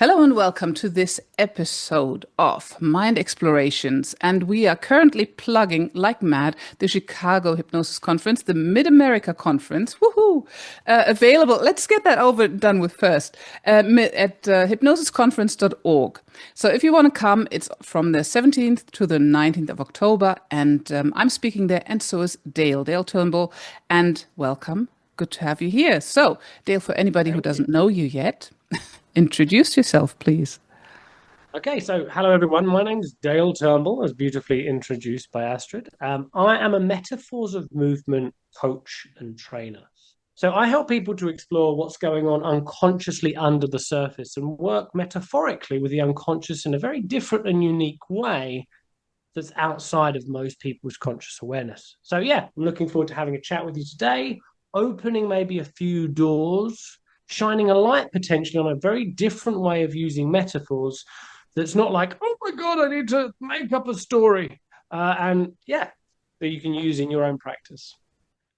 Hello and welcome to this episode of Mind Explorations. And we are currently plugging like mad the Chicago Hypnosis Conference, the Mid-America Conference. Woohoo! Available. Let's get that over done with first at hypnosisconference.org. So if you want to come, it's from the 17th to the 19th of October. And I'm speaking there, and so is Dale Turnbull. And welcome. Good to have you here. So, Dale, for anybody who doesn't know you yet, introduce yourself, please. Okay, so hello everyone. My name is Dale Turnbull, as beautifully introduced by Astrid. I am a metaphors of movement coach and trainer. So I help people to explore what's going on unconsciously under the surface and work metaphorically with the unconscious in a very different and unique way that's outside of most people's conscious awareness. So yeah, I'm looking forward to having a chat with you today, opening maybe a few doors, shining a light potentially on a very different way of using metaphors that's not like, oh my God, I need to make up a story. And yeah, that you can use in your own practice.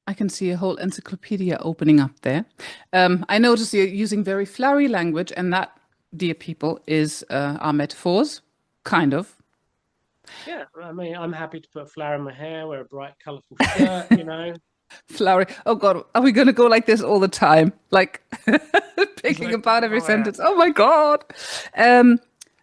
I can see a whole encyclopedia opening up there. I notice you're using very flowery language, and that, dear people, is our metaphors, kind of. Yeah, I mean, I'm happy to put a flower in my hair, wear a bright, colorful shirt. Flowery. Oh God, are we going to go like this all the time? Like It's picking like, apart every oh yeah. sentence. Oh my God. Um,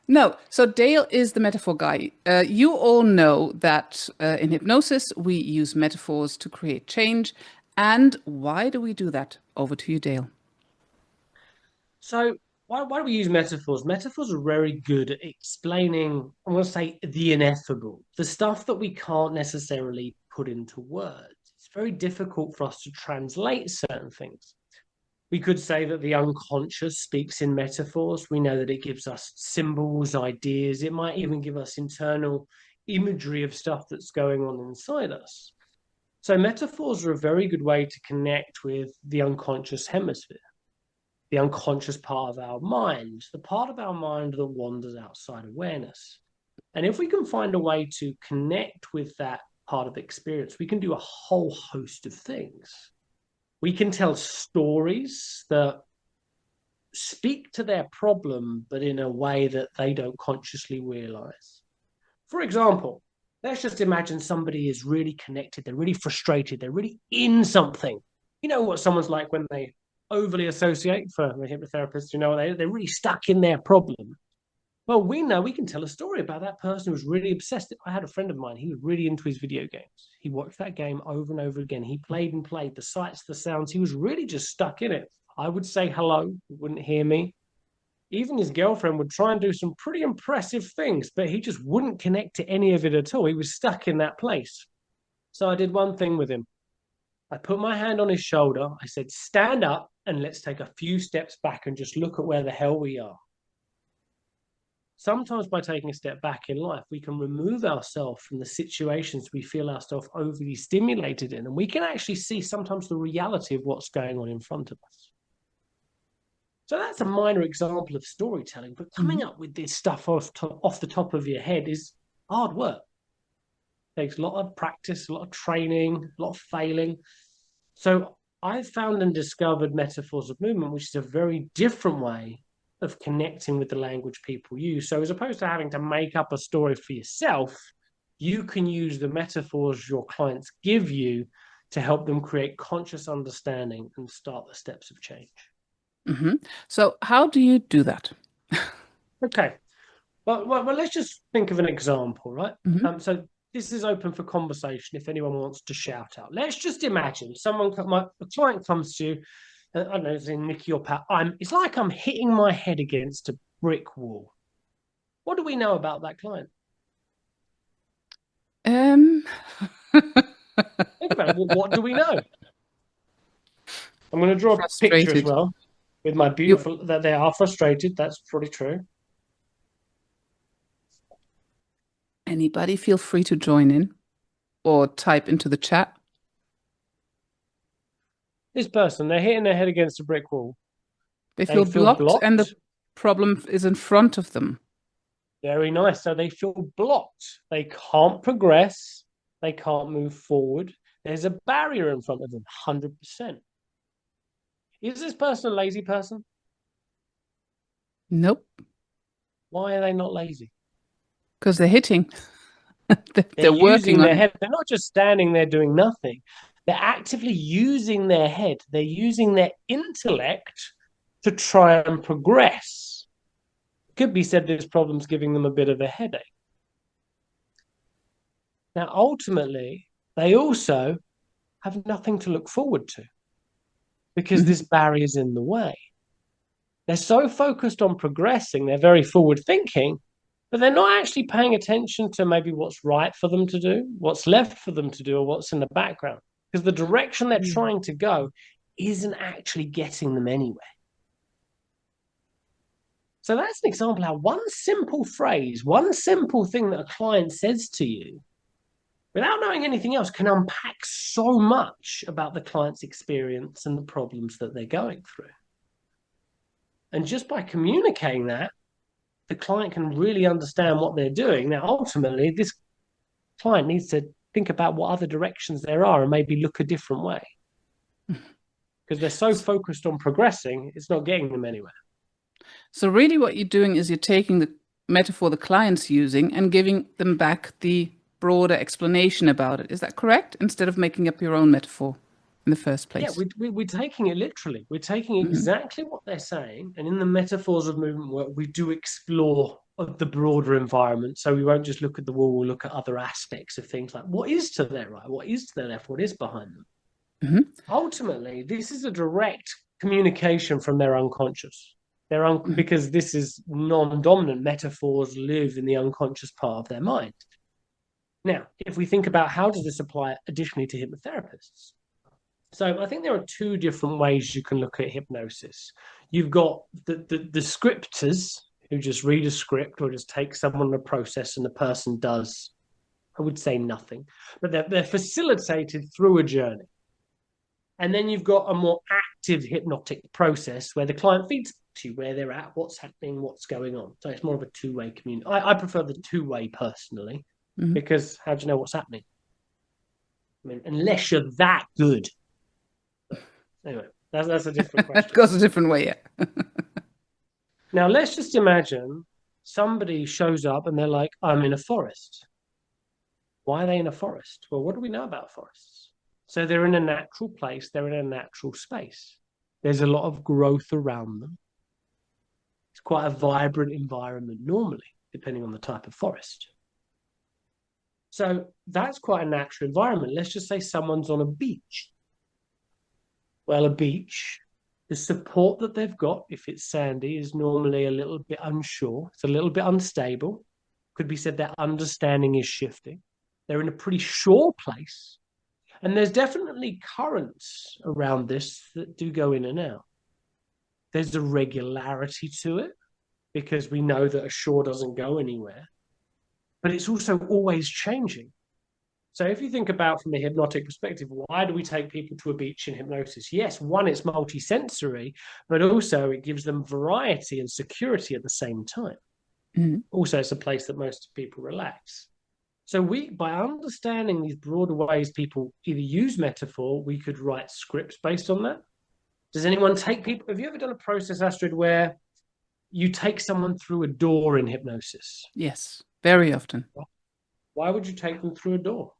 no, so Dale is the metaphor guy. You all know that in hypnosis, we use metaphors to create change. And why do we do that? Over to you, Dale. So why do we use metaphors? Metaphors are very good at explaining, I'm going to say, the ineffable, the stuff that we can't necessarily put into words. It's very difficult for us to translate certain things. We could say that the unconscious speaks in metaphors. We know that it gives us symbols, ideas. It might even give us internal imagery of stuff that's going on inside us. So metaphors are a very good way to connect with the unconscious hemisphere, the unconscious part of our mind, the part of our mind that wanders outside awareness. And if we can find a way to connect with that part of experience, we can do a whole host of things. We can tell stories that speak to their problem, but in a way that they don't consciously realize. For example, let's just imagine somebody is really connected, they're really frustrated, they're really in something. You know what someone's like when they overly associate for the hypnotherapist, they're really stuck in their problem. Well, we know we can tell a story about that person who's really obsessed. I had a friend of mine, he was really into his video games. He watched that game over and over again. He played and played the sights, the sounds. He was really just stuck in it. I would say hello, he wouldn't hear me. Even his girlfriend would try and do some pretty impressive things, but he just wouldn't connect to any of it at all. He was stuck in that place. So I did one thing with him. I put my hand on his shoulder. I said, stand up and let's take a few steps back and just look at where the hell we are. Sometimes by taking a step back in life, we can remove ourselves from the situations we feel ourselves overly stimulated in, and we can actually see sometimes the reality of what's going on in front of us. So that's a minor example of storytelling, but coming Mhm. up with this stuff off the top of your head is hard work. It takes a lot of practice, a lot of training, a lot of failing. So I've found and discovered metaphors of movement, which is a very different way of connecting with the language people use. So as opposed to having to make up a story for yourself, you can use the metaphors your clients give you to help them create conscious understanding and start the steps of change. Hmm. So, how do you do that? Okay. Well, let's just think of an example, right? Hmm. So this is open for conversation if anyone wants to shout out. Let's just imagine a client comes to you, I don't know, in Nikki or Pat. It's like I'm hitting my head against a brick wall. What do we know about that client? Um, Think about it. What do we know? I'm going to draw a picture as Frustrated. well with my You, beautiful, that they are frustrated. That's pretty true. anybody feel free to join in or type into the chat. This person, they're hitting their head against a brick wall. They They feel feel blocked, and the blocked. problem is in front of them. Very nice. So they feel blocked. They can't progress. They can't move forward. There's a barrier in front of them, 100%. Is this person a lazy person? Nope. Why are they not lazy? Because they're hitting. They're They're working using on their it. head. They're not just standing there doing nothing. They're actively using their head. They're using their intellect to try and progress. It could be said this problem's giving them a bit of a headache. Now, ultimately, they also have nothing to look forward to because Mhm. this barrier's in the way. They're so focused on progressing, they're very forward thinking, but they're not actually paying attention to maybe what's right for them to do, what's left for them to do, or what's in the background. Because the direction they're Yeah. trying to go isn't actually getting them anywhere. So that's an example how one simple phrase, one simple thing that a client says to you, without knowing anything else, can unpack so much about the client's experience and the problems that they're going through. And just by communicating that, the client can really understand what they're doing. Now, ultimately, this client needs to think about what other directions there are and maybe look a different way because they're so focused on progressing, it's not getting them anywhere. So really what you're doing is you're taking the metaphor the client's using and giving them back the broader explanation about it. Is that correct? Instead of making up your own metaphor in the first Yeah, place. we're taking it literally. We're taking Hmm. exactly what they're saying. And in the metaphors of movement work, we do explore the broader environment. So we won't just look at the wall, we'll look at other aspects of things like what is to their right, what is to their left, what is behind them. Hmm. Ultimately, this is a direct communication from their unconscious. Hmm. Because this is non-dominant. Metaphors live in the unconscious part of their mind. Now, if we think about how does this apply additionally to hypnotherapists? So I think there are two different ways you can look at hypnosis. You've got the scripters who just read a script or just take someone on a process and the person does, I would say nothing, but they're facilitated through a journey. And then you've got a more active hypnotic process where the client feeds to you where they're at, what's happening, what's going on. So it's more of a two-way community. I prefer the two-way personally Hmm. because how do you know what's happening? I mean, unless you're that good. But anyway, that's a different That question. goes a different way, yeah. Now, let's just imagine somebody shows up and they're like, I'm in a forest. Why are they in a forest? Well, what do we know about forests? So they're in a natural place, they're in a natural space. There's a lot of growth around them. It's quite a vibrant environment normally, depending on the type of forest. So that's quite a natural environment. Let's just say someone's on a beach. Well, a beach, the support that they've got, if it's sandy, is normally a little bit unsure. It's a little bit unstable. Could be said their understanding is shifting. They're in a pretty sure place. And there's definitely currents around this that do go in and out. There's a regularity to it because we know that a shore doesn't go anywhere, but it's also always changing. So if you think about from a hypnotic perspective, why do we take people to a beach in hypnosis? Yes, one, it's multisensory, but also it gives them variety and security at the same time. Mhm. Also, it's a place that most people relax. So by understanding these broader ways people either use metaphor, we could write scripts based on that. Does anyone take people? Have you ever done a process, Astrid, where you take someone through a door in hypnosis? Yes, very often. Why would you take them through a door?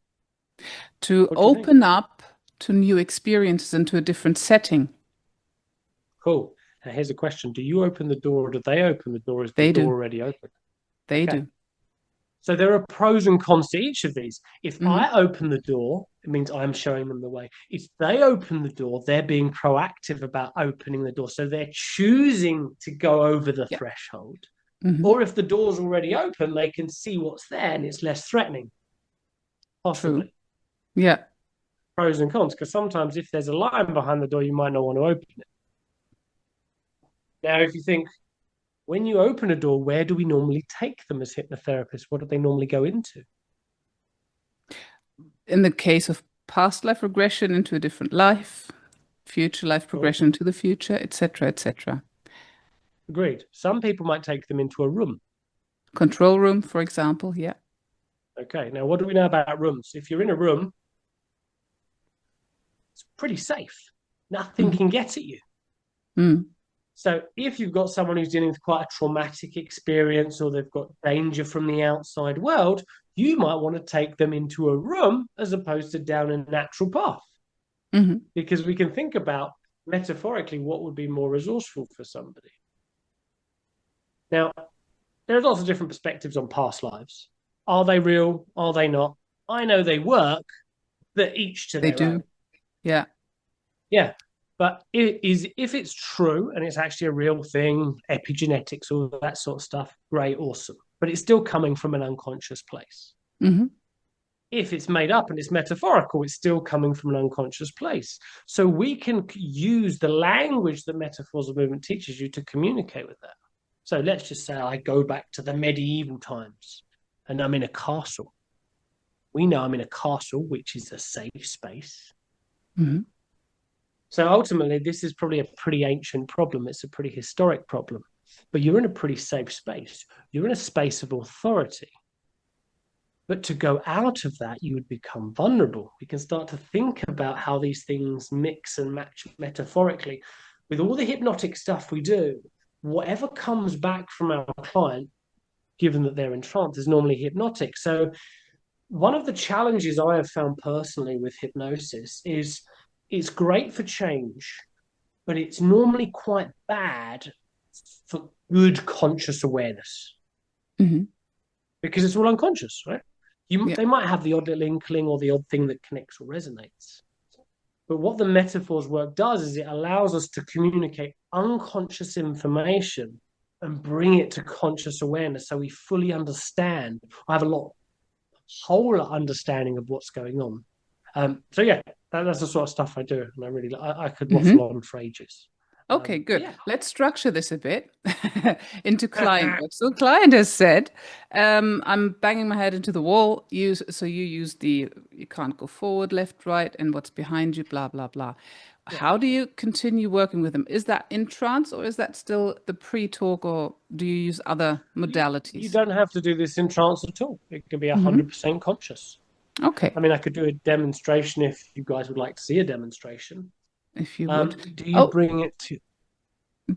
To What do you think? open up to new experiences and to a different setting. Cool. Now here's a question. Do you open the door or do they open the door? Is the They door do. already open? They Okay. do. So there are pros and cons to each of these. If Hmm. I open the door, it means I'm showing them the way. If they open the door, they're being proactive about opening the door. So they're choosing to go over the Yeah. threshold. Hmm. Or if the door's already open, they can see what's there and it's less threatening, True. possibly. Yeah. Pros and cons, because sometimes if there's a line behind the door, you might not want to open it. Now, if you think, when you open a door, where do we normally take them as hypnotherapists? What do they normally go into? In the case of past life regression into a different life, future life Cool. progression into the future, etc., etc. Agreed. Some people might take them into a room. Control room, for example. Yeah. Okay. Now, what do we know about rooms? If you're in a room, it's pretty safe. Nothing Hmm. can get at you. Mm. So if you've got someone who's dealing with quite a traumatic experience or they've got danger from the outside world, you might want to take them into a room as opposed to down a natural path. Hmm. Because we can think about metaphorically what would be more resourceful for somebody. Now, there's lots of different perspectives on past lives. Are they real? Are they not? I know they work, but each to They their own. do. Yeah. Yeah. But if it's true and it's actually a real thing, epigenetics, all that sort of stuff, great, awesome. But it's still coming from an unconscious place. Hmm. If it's made up and it's metaphorical, it's still coming from an unconscious place. So we can use the language that metaphors of movement teaches you to communicate with that. So let's just say I go back to the medieval times and I'm in a castle. We know I'm in a castle, which is a safe space. Hmm. So ultimately, this is probably a pretty ancient problem. It's a pretty historic problem, but you're in a pretty safe space. You're in a space of authority. But to go out of that, you would become vulnerable. We can start to think about how these things mix and match metaphorically. With all the hypnotic stuff we do, whatever comes back from our client, given that they're in trance, is normally hypnotic. So one of the challenges I have found personally with hypnosis is it's great for change, but it's normally quite bad for good conscious awareness Hmm. because it's all unconscious, right? Yeah. They might have the odd little inkling or the odd thing that connects or resonates. But what the metaphors work does is it allows us to communicate unconscious information and bring it to conscious awareness so we fully understand. I have a lot whole understanding of what's going on. So yeah, that's the sort of stuff I do, and I could waffle Hmm. on for ages. Okay, good. Yeah, Let's structure this a bit into client work. So, client has said, "I'm banging my head into the wall." So you use you can't go forward, left, right, and what's behind you, blah blah blah. yeah. How do you continue working with them? Is that in trance or is that still the pre-talk, or do you use other You modalities? don't have to do this in trance at all. It can be Hmm. 100% conscious. Okay, I mean, I could do a demonstration if you guys would like to see a demonstration. if you would. Do you Oh, bring it to?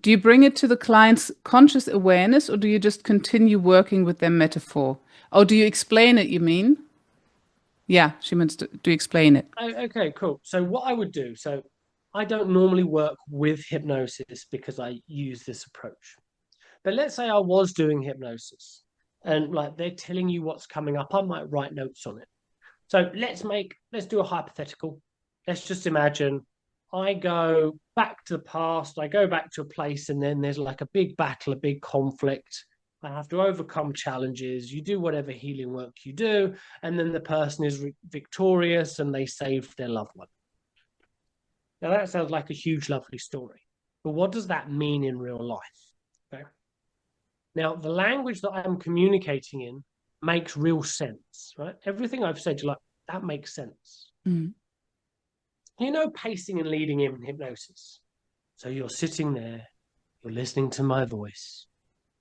do you bring it to the client's conscious awareness, or do you just continue working with their metaphor? Oh, do you explain it, you mean? Yeah, she meant to explain it. Oh, okay, cool. So what I would do, so I don't normally work with hypnosis because I use this approach. But let's say I was doing hypnosis and like they're telling you what's coming up, I might write notes on it. So let's do a hypothetical. Let's just imagine I go back to the past, I go back to a place, and then there's like a big battle, a big conflict. I have to overcome challenges. You do whatever healing work you do, and then the person is victorious and they save their loved one. Now that sounds like a huge, lovely story. But what does that mean in real life? Okay. Now, the language that I'm communicating in makes real sense, right? Everything I've said, you're like, that makes sense. Mm. You know, pacing and leading in hypnosis. So you're sitting there, you're listening to my voice,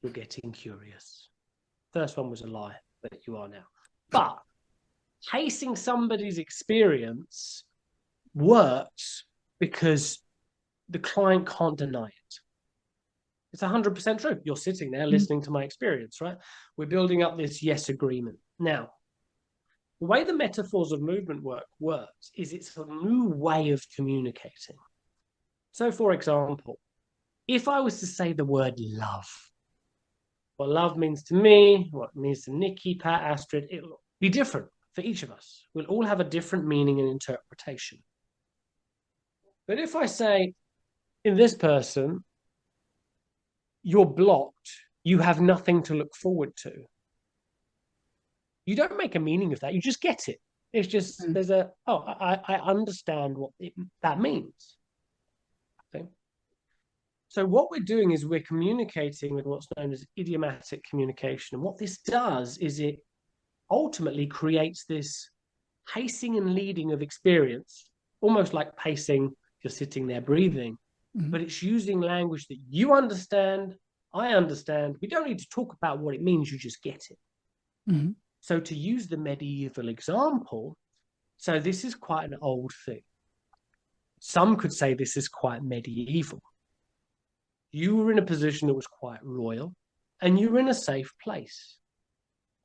you're getting curious. First one was a lie, but you are now. But pacing somebody's experience works because the client can't deny it. It's 100% true. You're sitting there Mm. listening to my experience, right? We're building up this yes agreement. Now, the way the metaphors of movement works is it's a new way of communicating. So, for example, if I was to say the word love, what love means to me, what it means to Nikki, Pat, Astrid, it'll be different for each of us. We'll all have a different meaning and interpretation. But if I say, in this person, you're blocked, you have nothing to look forward to, you don't make a meaning of that. You just get it. It's just Mm. there's I understand what that means. Okay. So what we're doing is we're communicating with what's known as idiomatic communication. And what this does is it ultimately creates this pacing and leading of experience, almost like pacing, you're sitting there breathing, Mm. but it's using language that you understand, I understand. We don't need to talk about what it means, you just get it. Mm. So to use the medieval example, so this is quite an old thing. Some could say this is quite medieval. You were in a position that was quite royal and you were in a safe place.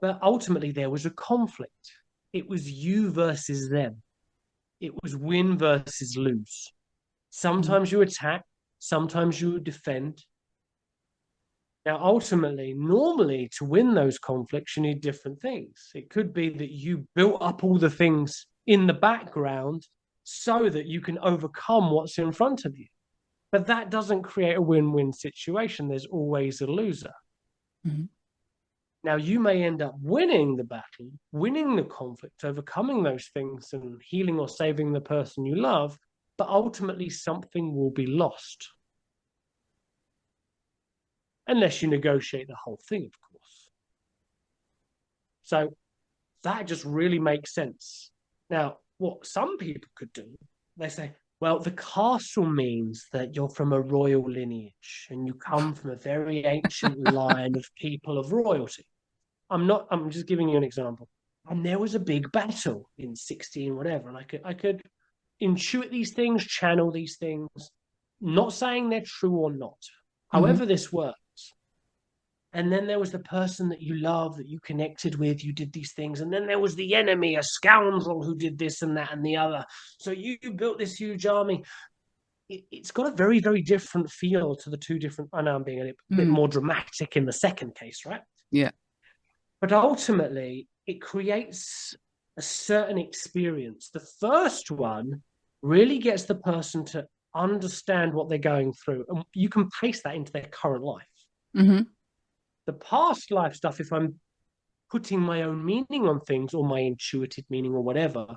But ultimately, there was a conflict. It was you versus them. It was win versus lose. Mm-hmm. Sometimes you attack, sometimes you defend. Now, ultimately, normally to win those conflicts, you need different things. It could be that you built up all the things in the background so that you can overcome what's in front of you. But that doesn't create a win win situation. There's always a loser. Mm-hmm. Now, you may end up winning the battle, winning the conflict, overcoming those things and healing or saving the person you love, but ultimately something will be lost. Unless you negotiate the whole thing, of course. So that just really makes sense. Now, what some people could do, they say, well, the castle means that you're from a royal lineage and you come from a very ancient line of people of royalty. I'm just giving you an example. And there was a big battle in 16 whatever, and I could intuit these things, channel these things, not saying they're true or not. Mm-hmm. However this works. And then there was the person that you love, that you connected with, you did these things. And then there was the enemy, a scoundrel who did this and that and the other. So you built this huge army. It's got a very, very different feel to the two different. I know I'm being a bit Mm. more dramatic in the second case, right? Yeah. But ultimately, it creates a certain experience. The first one really gets the person to understand what they're going through, and you can place that into their current life. Mm-hmm. The past life stuff, if I'm putting my own meaning on things or my intuitive meaning or whatever,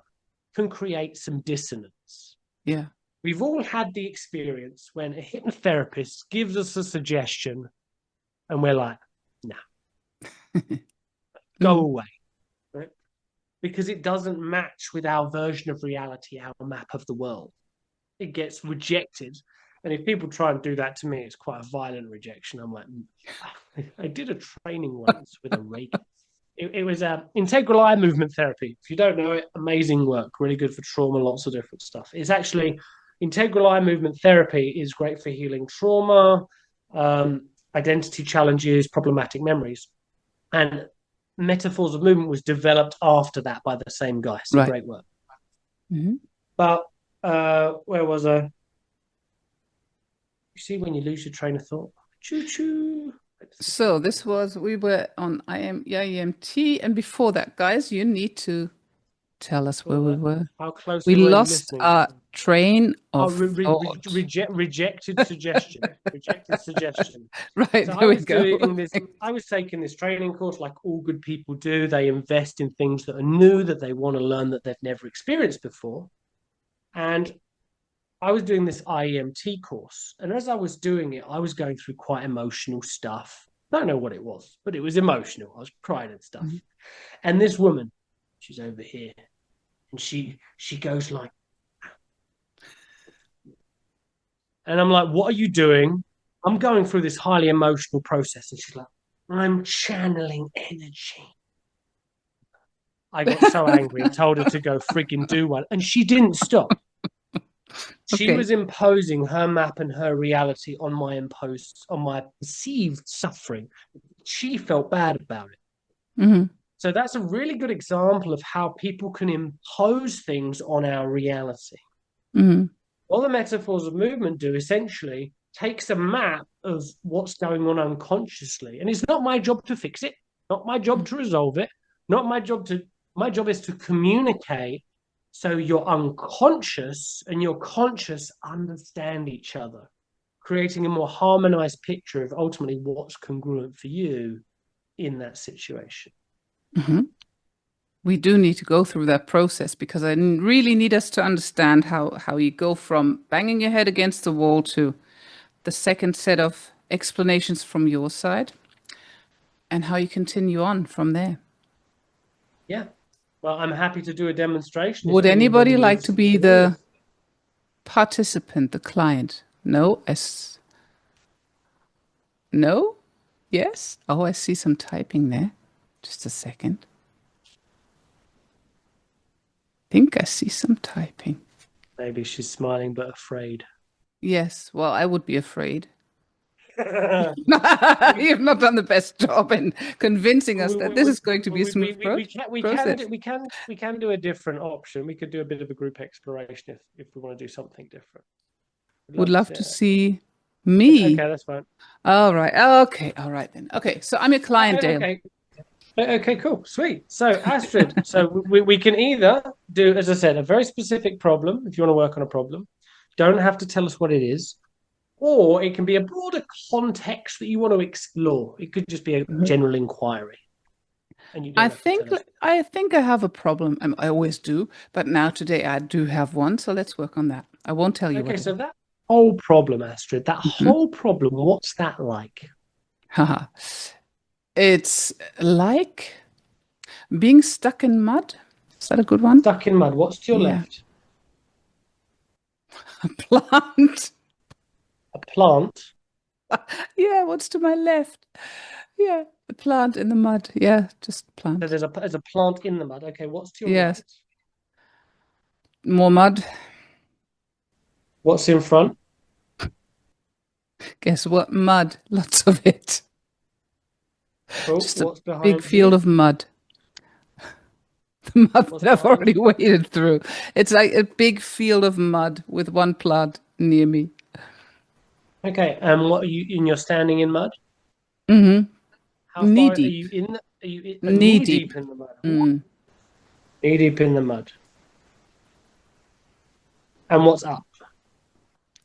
can create some dissonance. Yeah. We've all had the experience when a hypnotherapist gives us a suggestion and we're like, nah, go Mm. away. Right? Because it doesn't match with our version of reality, our map of the world. It gets rejected. And if people try and do that to me, it's quite a violent rejection. I'm like, I did a training once with a Reiki. It was integral eye movement therapy. If you don't know it, amazing work, really good for trauma, lots of different stuff. It's actually integral eye movement therapy is great for healing trauma, identity challenges, problematic memories. And metaphors of movement was developed after that by the same guy. So Right. great work. Mm-hmm. But where was I? You see when you lose your train of thought. Choo choo. So we were on IEMT, and before that, guys, you need to tell us where we were. How We closely were you lost listening? our train Oh, of thought. rejected suggestion. Rejected suggestion. Right, So there we go. I was taking this training course like all good people do. They invest in things that are new, that they want to learn, that they've never experienced before. And I was doing this IEMT course. And as I was doing it, I was going through quite emotional stuff. I don't know what it was, but it was emotional. I was crying and stuff. Mhm. And this woman, she's over here, and she goes like, and I'm like, what are you doing? I'm going through this highly emotional process. And she's like, I'm channeling energy. I got so angry and told her to go frigging do one. And she didn't stop. She Okay. was imposing her map and her reality on my perceived suffering. She felt bad about it. Hmm. So that's a really good example of how people can impose things on our reality. Hmm. What the metaphors of movement do essentially takes a map of what's going on unconsciously. And it's not my job to fix it, not my job to resolve it, not my job is to communicate so your unconscious and your conscious understand each other, creating a more harmonized picture of ultimately what's congruent for you in that situation. Hmm. We do need to go through that process because really need us to understand how you go from banging your head against the wall to the second set of explanations from your side and how you continue on from there. Yeah. Well, I'm happy to do a demonstration if Would anybody anybody like needs to to be do it. the participant, the client? No? No? Yes? Oh, I see some typing there. Just a second. Think I see some typing. Maybe she's smiling but afraid. Yes, well, I would be afraid. You've not done the best job in convincing us we, that we, this we, is going to be a smooth process. we can do a different option. We could do a bit of a group exploration if we want to do something different. I'd Would love to love see to it. see Okay, me. okay, that's fine. All right. Okay. All right then. Okay. So I'm your client, Dale. Okay, okay, cool, sweet. So Astrid, so we can either do, as I said, a very specific problem if you want to work on a problem. Don't have to tell us what it is, or it can be a broader context that you want to explore. It could just be a general inquiry, and you I don't have to think tell us. I think I have a problem. I always do, but now today I do have one. So let's work on that. I won't tell you Okay, what it so is. that whole problem, Astrid, that Mhm. whole problem, what's that like? Haha. It's like being stuck in mud. Is that a good one? Stuck in mud. What's to your Yeah. left? A plant. A plant. Yeah, what's to my left? Yeah, a plant in the mud. Yeah, just So plant. there's a plant in the mud. Okay, what's to your Yes, right? more mud. What's in front? Guess what? Mud. Lots of it. Cool. Just a What's big behind field you? of mud. The mud What's that I've behind already you? waded through. It's like a big field of mud with one plant near me. Okay, and what are you in? You're standing in mud. Mm-hmm. How Knee far are deep. you in? Are you Knee knee deep. deep in the mud? What? Mm. Knee deep in the mud. And what's up?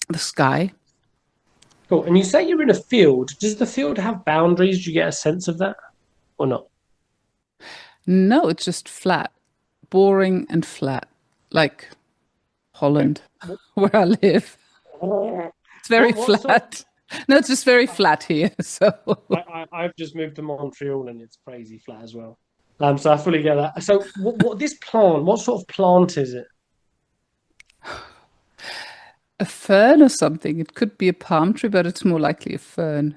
The sky. Cool. And you say you're in a field. Does the field have boundaries? Do you get a sense of that or not? No, it's just flat. Boring and flat. Like Okay. Holland, where I live. It's very What sort? flat. No, it's just very flat here. So I've just moved to Montreal and it's crazy flat as well. So I fully get that. So what this plant? What sort of plant is it? a fern or something. It could be a palm tree, but it's more likely a fern.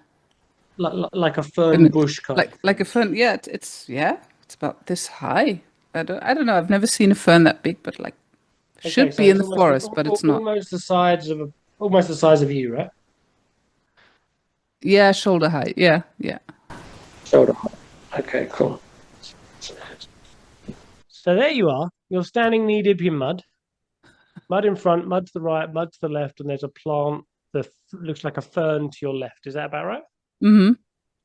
Like a fern And bush kind of like a thing. fern. Yeah, it's yeah, it's about this high. I don't know. I've never seen a fern that big, but like Okay, should so be in it's the forest, but it's not. almost the size of almost the size of you, right? Yeah, shoulder height. Yeah, yeah. Shoulder height. Okay, cool. So there you are. You're standing knee deep in mud. Mud in front, mud to the right, mud to the left, and there's a plant that looks like a fern to your left. Is that about right? Mm-hmm.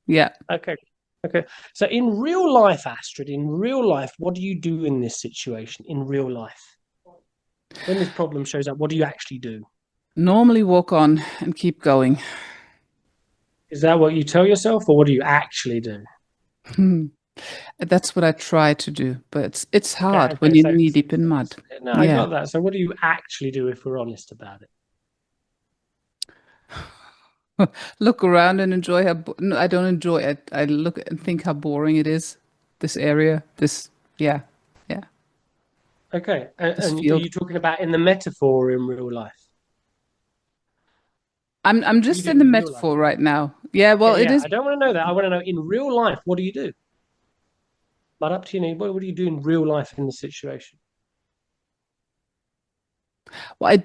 Yeah. Okay. Okay. So in real life, Astrid, in real life, what do you do in this situation? In real life, when this problem shows up, what do you actually do? Normally walk on and keep going. Is that what you tell yourself, or what do you actually do? That's what I try to do, but it's Okay. hard when Okay. you're knee deep in mud. No, I Yeah. got that. So what do you actually do if we're honest about it? Look around and enjoy no, I don't enjoy it. I look and think how boring it is. This area, yeah, yeah, Okay. this And are field. you talking about in the metaphor or in real life? I'm What do you just do in the in real life? metaphor right now. Yeah, Yeah, well, it yeah. is. I don't want to know that. I want to know in real life, what do you do? But up to you. What do you do in real life in this situation? Well,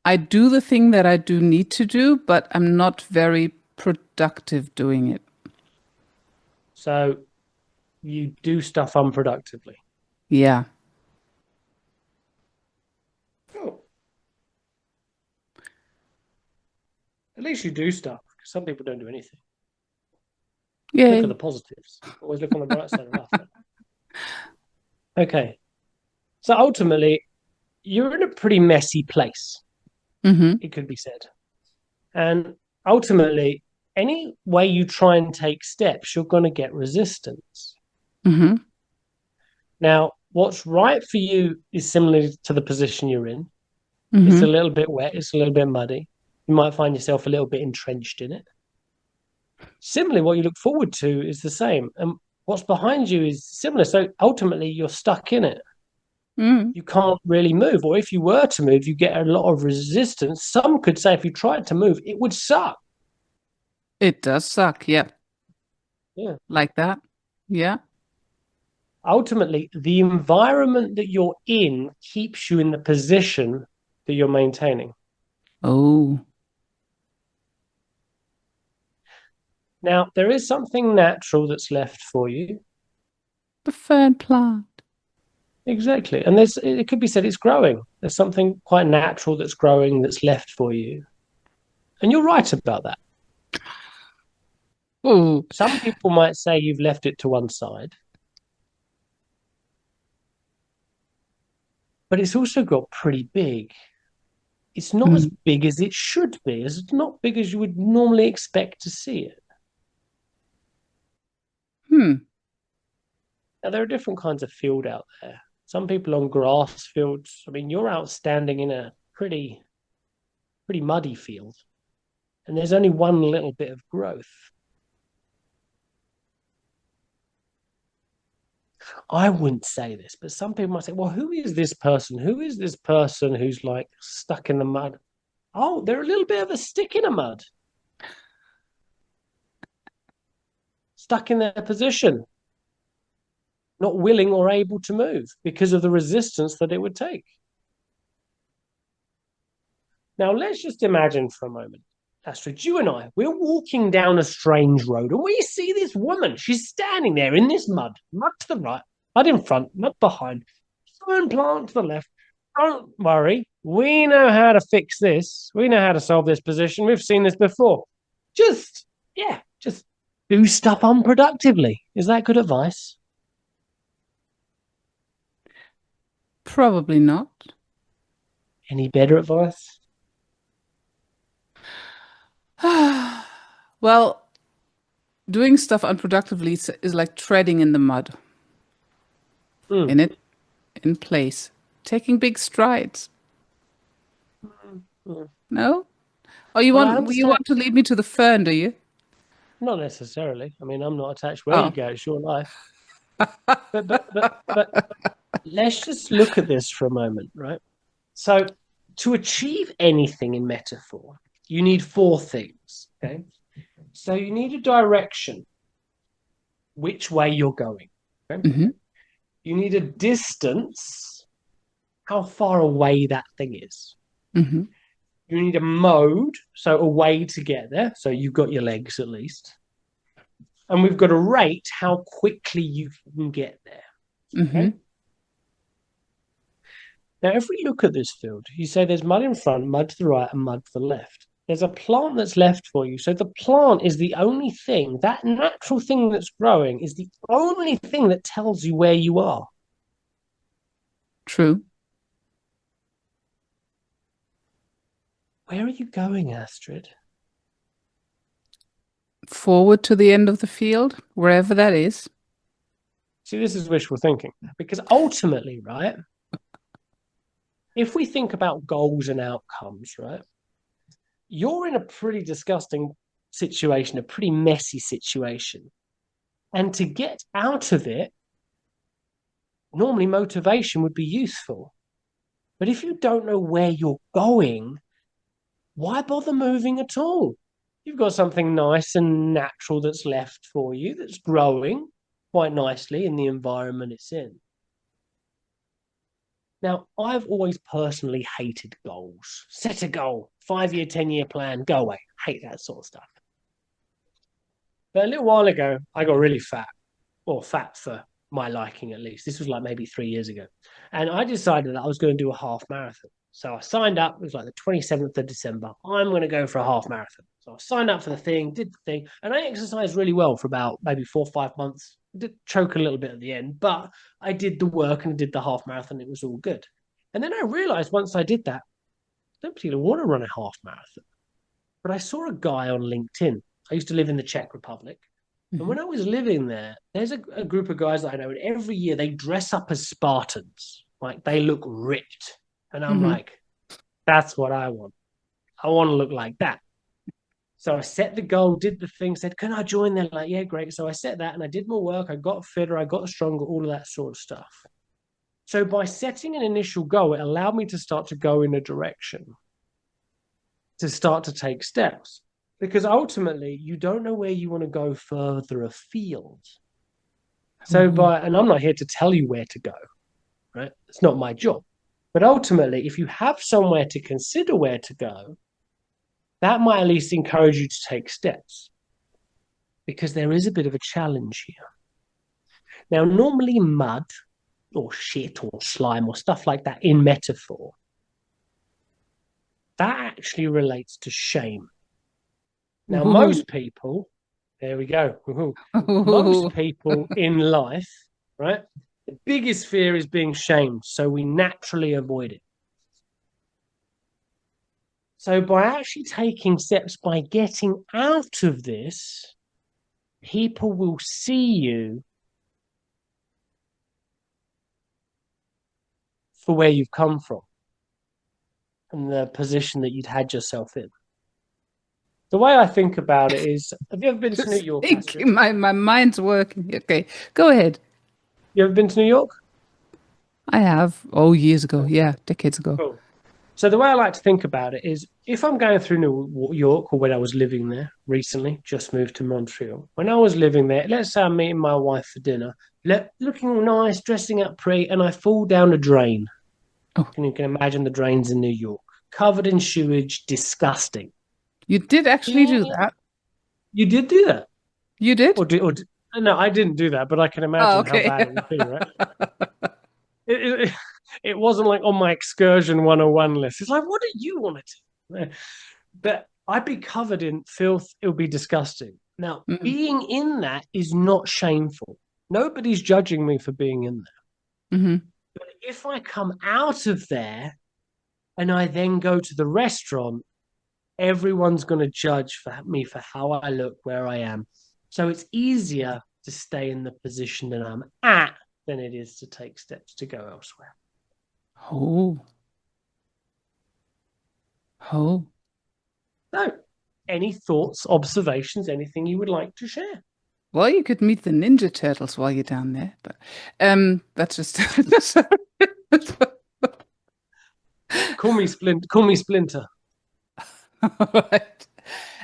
I do the thing that I do need to do, but I'm not very productive doing it. So you do stuff unproductively. Yeah. Cool. At least you do stuff. Some people don't do anything. Look at Yay. the positives. Always look on the bright side of life. Right? Okay. So ultimately, you're in a pretty messy place, Mm-hmm. it could be said. And ultimately, any way you try and take steps, you're going to get resistance. Mm-hmm. Now, what's right for you is similar to the position you're in. It's a Mm-hmm. little bit wet, it's a little bit muddy. You might find yourself a little bit entrenched in it. Similarly, what you look forward to is the same. And what's behind you is similar. So ultimately, you're stuck in it. Mm. You can't really move. Or if you were to move, you get a lot of resistance. Some could say if you tried to move, it would suck. It does suck. Yeah. Yeah. Like that. Yeah. Ultimately, the environment that you're in keeps you in the position that you're maintaining. Oh. Now, there is something natural that's left for you. The fern plant. Exactly. And it could be said it's growing. There's something quite natural that's growing that's left for you. And you're right about that. Oh, Some people might say you've left it to one side, but it's also got pretty big. It's not as mm, big as it should be. It's not big as you would normally expect to see it. hmm, Now, there are different kinds of field out there. Some people on grass fields. I mean, you're out standing in a pretty muddy field, and there's only one little bit of growth. I wouldn't say this, but some people might say, well, who is this person? Who is this person who's like stuck in the mud? Oh, they're a little bit of a stick in the mud, stuck in their position, not willing or able to move because of the resistance that it would take. Now, let's just imagine for a moment, Astrid, you and I, we're walking down a strange road and we see this woman. She's standing there in this mud, mud to the right, mud in front, mud behind, fern plant to the left. Don't worry. We know how to fix this. We know how to solve this position. We've seen this before. Just do stuff unproductively. Is that good advice? probably not. Any better advice? Well, doing stuff unproductively is like treading in the mud, Mm. in it, in place, taking big strides. Mm. No? Oh, Well, I you understand. want to lead me to the fern, do you? Not necessarily. I mean, I'm not attached where you Oh, go. It's your life. But let's just look at this for a moment, right? So, to achieve anything in metaphor, you need four things. Okay. So you need a direction, which way you're going. Okay? hmm You need a distance, how far away that thing is. hmm You need a mode, so a way to get there. So you've got your legs at least. And we've got a rate, how quickly you can get there. hmm Okay. Now, if we look at this field, you say there's mud in front, mud to the right, and mud to the left. There's a plant that's left for you. So the plant is the only thing, that natural thing that's growing is the only thing that tells you where you are. True. Where are you going, Astrid? Forward to the end of the field, wherever that is. See, this is wishful thinking because ultimately, right, if we think about goals and outcomes, right, you're in a pretty disgusting situation, a pretty messy situation. And to get out of it, normally motivation would be useful. But if you don't know where you're going, why bother moving at all? You've got something nice and natural that's left for you that's growing quite nicely in the environment it's in. Now, I've always personally hated goals. Set a goal, 5 year, 10-year plan, go away. Hate that sort of stuff. But a little while ago, I got really fat, or fat for my liking at least. This was like maybe 3 years ago. And I decided that I was going to do a half marathon. So I signed up. It was like the 27th of December. I'm going to go for a half marathon. So I signed up for the thing, did the thing, and I exercised really well for about maybe 4 or 5 months. I did choke a little bit at the end, but I did the work and did the half marathon. It was all good. And then I realized once I did that, I don't particularly want to run a half marathon. But I saw a guy on LinkedIn. I used to live in the Czech Republic. And hmm when I was living there, there's a group of guys that I know, and every year they dress up as Spartans. Like they look ripped. And I'm hmm like, that's what I want. I want to look like that. So I set the goal, did the thing, said, can I join? They're like, yeah, great. So I set that and I did more work. I got fitter, I got stronger, all of that sort of stuff. So by setting an initial goal, it allowed me to start to go in a direction, to start to take steps. Because ultimately, you don't know where you want to go further afield. Ooh. And I'm not here to tell you where to go, right? It's not my job. But ultimately, if you have somewhere to consider where to go, that might at least encourage you to take steps. because there is a bit of a challenge here. Now, normally mud or shit or slime or stuff like that in metaphor, that actually relates to shame. Now, Ooh. most people, there we go. Most Ooh. people in life, right? The biggest fear is being shamed, so we naturally avoid it. So, by actually taking steps, by getting out of this, people will see you for where you've come from and the position that you'd had yourself in. The way I think about it is, have you ever been to New Just York, Astrid? thinking, my mind's working. Okay, go ahead. You ever been to New York? I have. Oh, years ago. Cool. Yeah, decades ago. Cool. So the way I like to think about it is, if I'm going through New York, or when I was living there recently, just moved to Montreal. When I was living there, let's say I'm meeting my wife for dinner, looking all nice, dressing up pretty, and I fall down a drain. Oh, And you can imagine the drains in New York, covered in sewage, disgusting. you did actually do Yeah, that. you did do that, You did? no, I didn't do that, but I can Oh, imagine how okay. bad it would be, right? It, it wasn't like on my excursion 101 list. It's like, what do you want to do? But I'd be covered in filth. It would be disgusting. Now, Mm, being in that is not shameful. Nobody's judging me for being in there. hmm. But if I come out of there and I then go to the restaurant, everyone's going to judge for me for how I look, where I am. So it's easier to stay in the position that I'm at than it is to take steps to go elsewhere. Oh, oh. So, any thoughts, observations, anything you would like to share? Well, you could meet the Ninja Turtles while you're down there, but that's just Call me Splint. Call me Splinter. all right.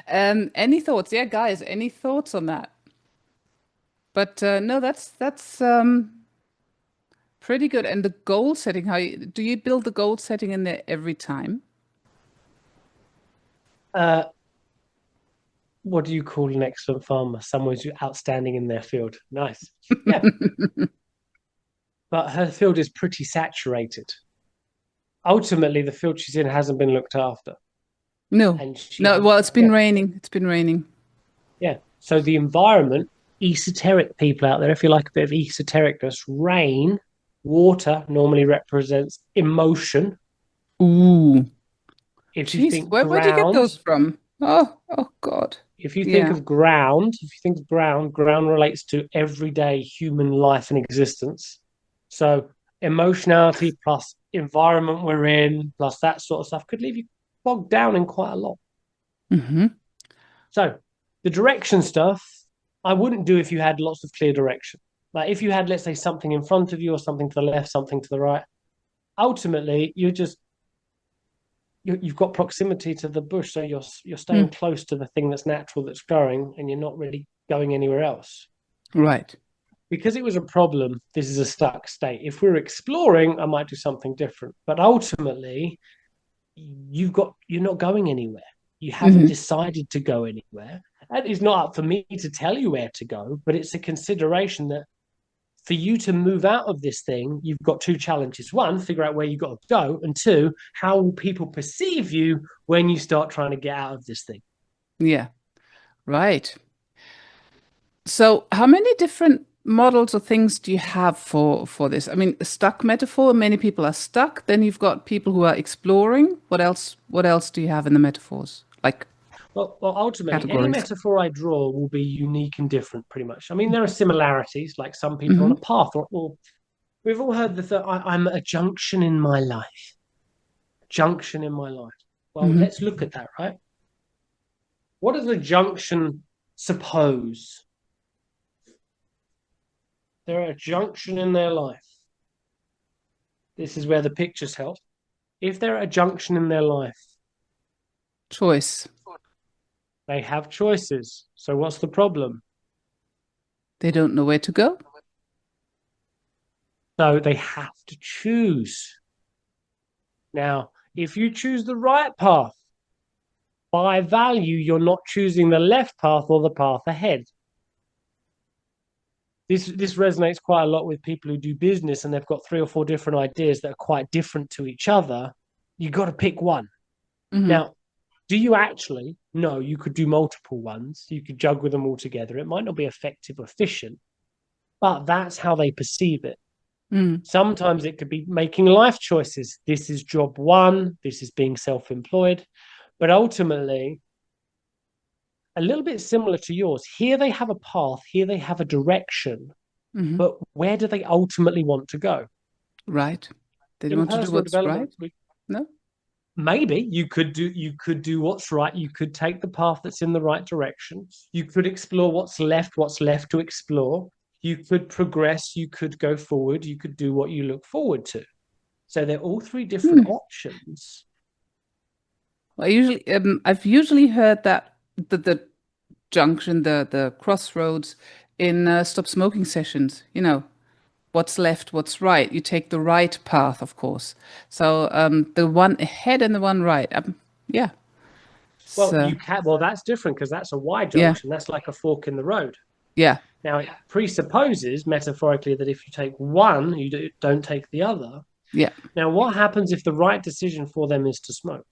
Any thoughts? Yeah, guys, any thoughts on that? But no, that's pretty good. And the goal setting, do you build the goal setting in there every time? Uh, what do you call an excellent farmer? Someone who's outstanding in their field. Nice. Yeah, but her field is pretty saturated. Ultimately, the field she's in hasn't been looked after, No. and she No, has. well, it's been Yeah, raining. It's been raining. yeah. So the environment, esoteric people out there, if you like a bit of esotericness, rain, water normally represents emotion. Ooh. If you Jeez, think where do you get ground, those from? Oh, oh God. if you think Yeah. of ground, if you think of ground, ground relates to everyday human life and existence. So emotionality plus environment we're in, plus that sort of stuff could leave you bogged down in quite a lot. Hmm. So the direction stuff, I wouldn't do if you had lots of clear direction. Like if you had, let's say, something in front of you or something to the left, something to the right, ultimately you've got proximity to the bush, so you're staying close to the thing that's natural, that's growing, and you're not really going anywhere else. Right. Because it was a problem, this is a stuck state. If we're exploring, I might do something different. But ultimately, you're not going anywhere. You haven't Hmm. decided to go anywhere. And it's not up for me to tell you where to go, but it's a consideration that for you to move out of this thing, you've got two challenges. One, figure out where you've got to go. And two, how will people perceive you when you start trying to get out of this thing? Yeah. Right. So, how many different models or things do you have for this? I mean, a stuck metaphor, many people are stuck. Then you've got people who are exploring. What else? What else do you have in the metaphors? Like Well, ultimately, any categories. metaphor I draw will be unique and different, pretty much. I mean, there are similarities, like some people on Hmm. a path, or we've all heard I'm a junction in my life. Junction in my life. Well, Hmm. let's look at that, right? What does a junction suppose? They're at a junction in their life. This is where the pictures help. If they're at a junction in their life, Choice. they have choices. So what's the problem? They don't know where to go. So they have to choose. Now, if you choose the right path, by value, you're not choosing the left path or the path ahead. this resonates quite a lot with people who do business and they've got 3 or 4 different ideas that are quite different to each other. You got to pick one. Mm-hmm. Now, do you actually? No, you could do multiple ones. You could juggle them all together. It might not be effective or efficient, but that's how they perceive it. Mm. Sometimes it could be making life choices. This is job one, this is being self employed. But ultimately, a little bit similar to yours, here they have a path, here they have a direction, Mm-hmm. but where do they ultimately want to go? Right. They In want to do personal what's development, right? No? maybe you could do what's right. You could take the path that's in the right direction. You could explore what's left to explore. You could progress, you could go forward, you could do what you look forward to. So they're all three different Hmm. options. I've usually heard that the junction, the crossroads in stop smoking sessions, what's left, what's right. You take the right path, of course. So the one ahead and the one right. Yeah. So, Well, that's different because that's a Y yeah, junction. That's like a fork in the road. yeah, Now, it presupposes metaphorically that if you take one, you don't take the other. yeah. Now, what happens if the right decision for them is to smoke?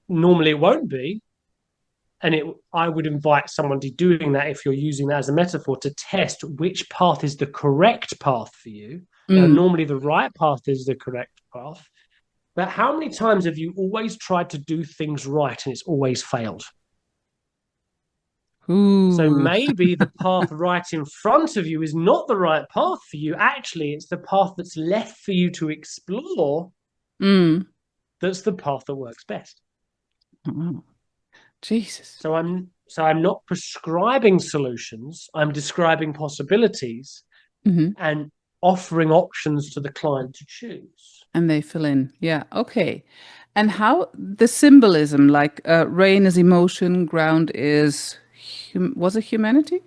Normally, it won't be. And I would invite someone to doing that if you're using that as a metaphor to test which path is the correct path for you. Now, Mm. normally the right path is the correct path. But how many times have you always tried to do things right and it's always failed? So Ooh. maybe the path right in front of you is not the right path for you. Actually, it's the path that's left for you to explore Mm. that's the path that works best. Oh, Jesus. So I'm not prescribing solutions. I'm describing possibilities Hmm. and offering options to the client to choose. And they fill in. Yeah. Okay. And how the symbolism, like rain is emotion, ground is, was it humanity?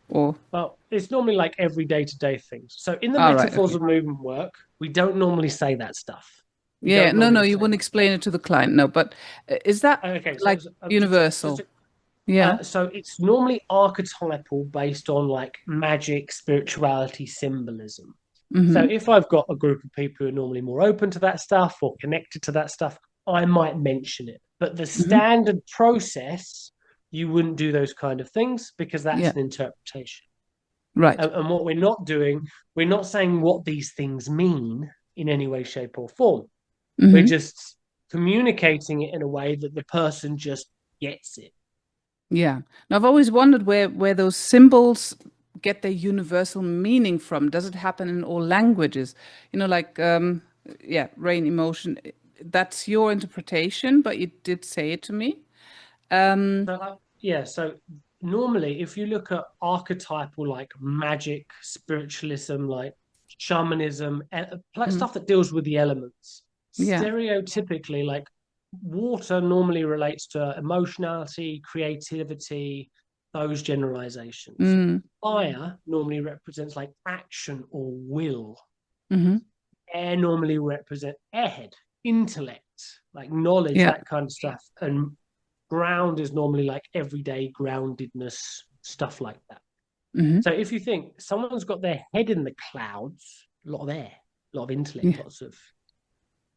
Or, Well, it's normally like every day-to-day things. So in the all right. metaphors Okay. of movement work, we don't normally say that stuff. We Yeah. don't No, no, normally you say wouldn't that. explain it to the client. No, but is that Okay, so, like so just universal? Yeah. so it's normally archetypal based on like magic, spirituality, symbolism. So Mm-hmm. if I've got a group of people who are normally more open to that stuff or connected to that stuff, I might mention it. But the Mm-hmm. standard process, you wouldn't do those kind of things because that's Yeah. an interpretation. Right. And what we're not doing, we're not saying what these things mean in any way, shape, or form. We're Mm-hmm. just communicating it in a way that the person just gets it. Yeah. Now I've always wondered where those symbols get their universal meaning from. Does it happen in all languages? Like yeah, rain emotion. That's your interpretation, but you did say it to me. Um, So normally, if you look at archetypal like magic, spiritualism, like shamanism, like mm, stuff that deals with the elements, yeah. stereotypically, like water normally relates to emotionality, creativity, those generalizations. Mm, Fire normally represents like action or will. hmm. Air normally represent airhead, intellect, like knowledge, Yeah. that kind of stuff. And ground is normally like everyday groundedness, stuff like that. Hmm. So if you think someone's got their head in the clouds, a lot of air, a lot of intellect, Yeah. lots of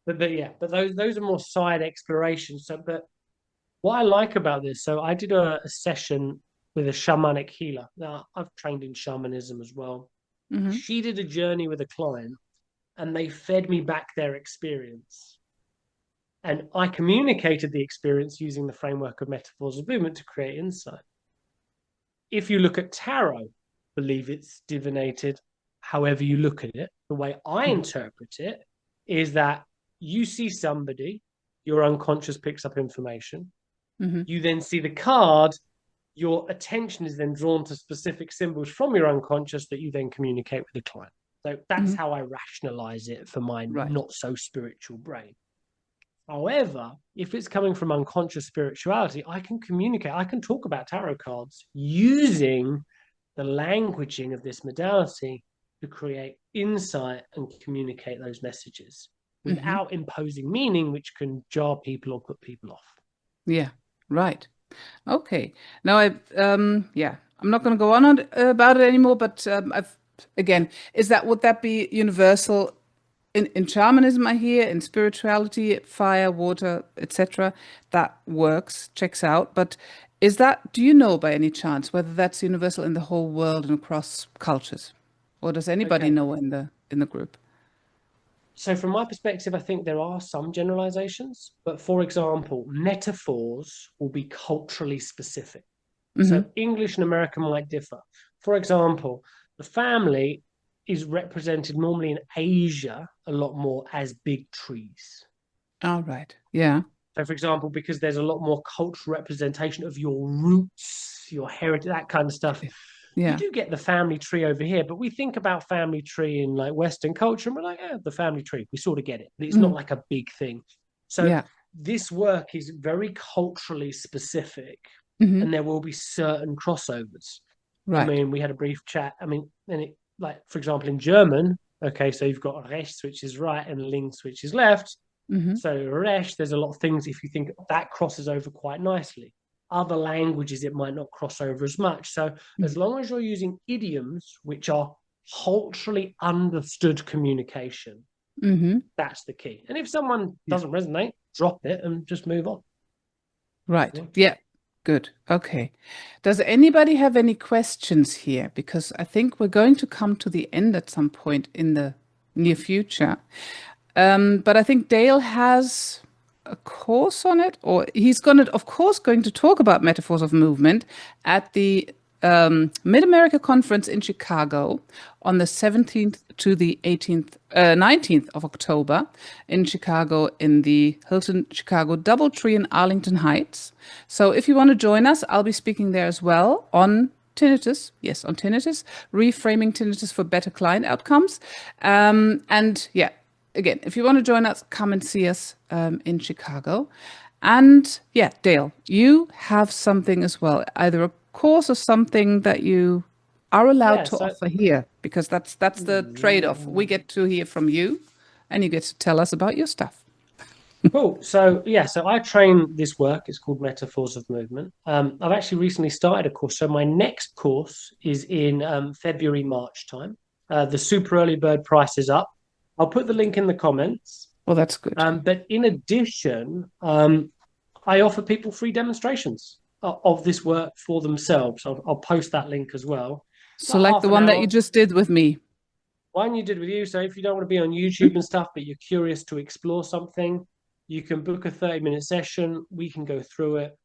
but those are more side explorations. So but what I like about this, so I did a session with a shamanic healer. Now I've trained in shamanism as well. Hmm. She did a journey with a client and they fed me back their experience. And I communicated the experience using the framework of metaphors of movement to create insight. If you look at tarot, believe it's divinated, however you look at it, the way I interpret it is that you see somebody, your unconscious picks up information, Hmm. you then see the card, your attention is then drawn to specific symbols from your unconscious that you then communicate with the client. So that's Hmm. how I rationalize it for my Right. not so spiritual brain. However, if it's coming from unconscious spirituality, I can communicate, I can talk about tarot cards using the languaging of this modality to create insight and communicate those messages Hmm. without imposing meaning, which can jar people or put people off. Yeah. Right. Okay. Now yeah, I'm not going to go on about it anymore, but again, would that be universal in shamanism, I hear, in spirituality, fire, water, etc. That works, checks out. But do you know by any chance whether that's universal in the whole world and across cultures? Or does anybody Okay. know in the group? So, from my perspective, I think there are some generalizations, but for example, metaphors will be culturally specific. Hmm. So, English and American might differ. For example, the family is represented normally in Asia a lot more as big trees. All right. Yeah. So, for example, because there's a lot more cultural representation of your roots, your heritage, that kind of stuff, you Yeah. do get the family tree over here, but we think about family tree in like Western culture, and we're like, yeah, the family tree. We sort of get it, but it's not Mm. like a big thing. So Yeah. this work is very culturally specific, Hmm. and there will be certain crossovers. I Right. mean, we had a brief chat. I mean, and it like for example in German, okay, so you've got rechts, which is right, and links, which is left. Hmm. So rechts, there's a lot of things if you think that crosses over quite nicely. Other languages, it might not cross over as much. So as long as you're using idioms, which are culturally understood communication, Hmm. that's the key. And if someone Yeah. doesn't resonate, drop it and just move on. Right. Yeah. Yeah. Good. Okay. Does anybody have any questions here? Because I think we're going to come to the end at some point in the near future. But I think Dale has a course on it, or he's going to, of course, going to talk about metaphors of movement at the Mid America Conference in Chicago on the 17th to the 19th of October in Chicago in the Hilton Chicago Doubletree in Arlington Heights. So if you want to join us, I'll be speaking there as well on tinnitus. Yes, on tinnitus, reframing tinnitus for better client outcomes. And yeah, again, if you want to join us, come and see us in Chicago. And yeah, Dale, you have something as well, either a course or something that you are allowed Yeah. to So offer here, because that's the trade-off. We get to hear from you, and you get to tell us about your stuff. cool. So yeah, so I train this work. It's called Metaphors of Movement. I've actually recently started a course. So my next course is in February, March time. The super early bird price is up. I'll put the link in the comments. Well, that's good. But in addition, I offer people free demonstrations of this work for themselves. I'll post that link as well. It's So, like like half the an one that you hour. just did with me. One you did with you. So if you don't want to be on YouTube and stuff, but you're curious to explore something, you can book a 30-minute session. We can go through it.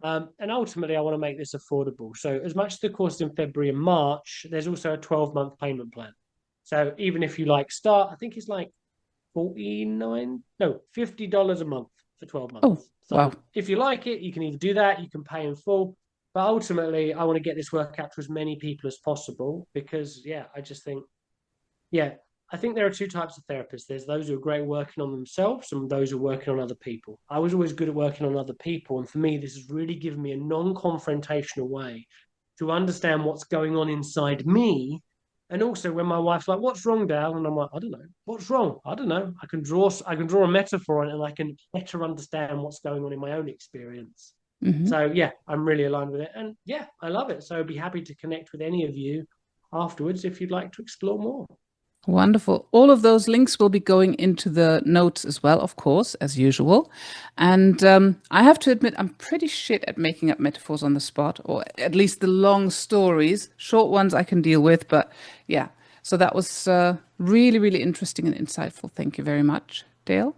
And ultimately, I want to make this affordable. So, as much as the course is in February and March, there's also a 12-month payment plan. So, even if you like start, I think it's like 49, no, $50 a month for 12 Oh, months. wow. So, if you like it, you can either do that, you can pay in full. But ultimately, I want to get this work out to as many people as possible because, yeah, I just think yeah, I think there are two types of therapists. There's those who are great working on themselves and those who are working on other people. I was always good at working on other people. And for me, this has really given me a non confrontational way to understand what's going on inside me. And also when my wife's like, what's wrong, Dal? And I'm like, I don't know. What's wrong? I don't know. I can draw a metaphor on it and I can better understand what's going on in my own experience. Hmm. So yeah, I'm really aligned with it. And yeah, I love it. So I'd be happy to connect with any of you afterwards if you'd like to explore more. Wonderful. All of those links will be going into the notes as well, of course, as usual. And I have to admit, I'm pretty shit at making up metaphors on the spot, or at least the long stories. Short ones I can deal with, but yeah. So that was really, really interesting and insightful. Thank you very much, Dale.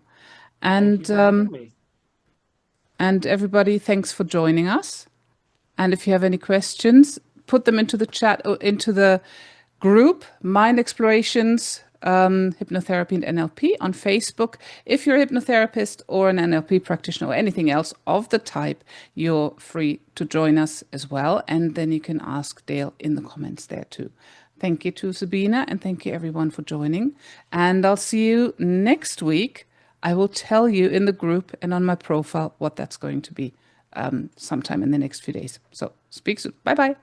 Thank you And for having me. everybody, thanks for joining us. And if you have any questions, put them into the chat or into the group, Mind Explorations, Hypnotherapy and NLP on Facebook. If you're a hypnotherapist or an NLP practitioner or anything else of the type, you're free to join us as well. And then you can ask Dale in the comments there too. Thank you to Sabina and thank you everyone for joining. And I'll see you next week. I will tell you in the group and on my profile what that's going to be sometime in the next few days. So speak soon. Bye bye.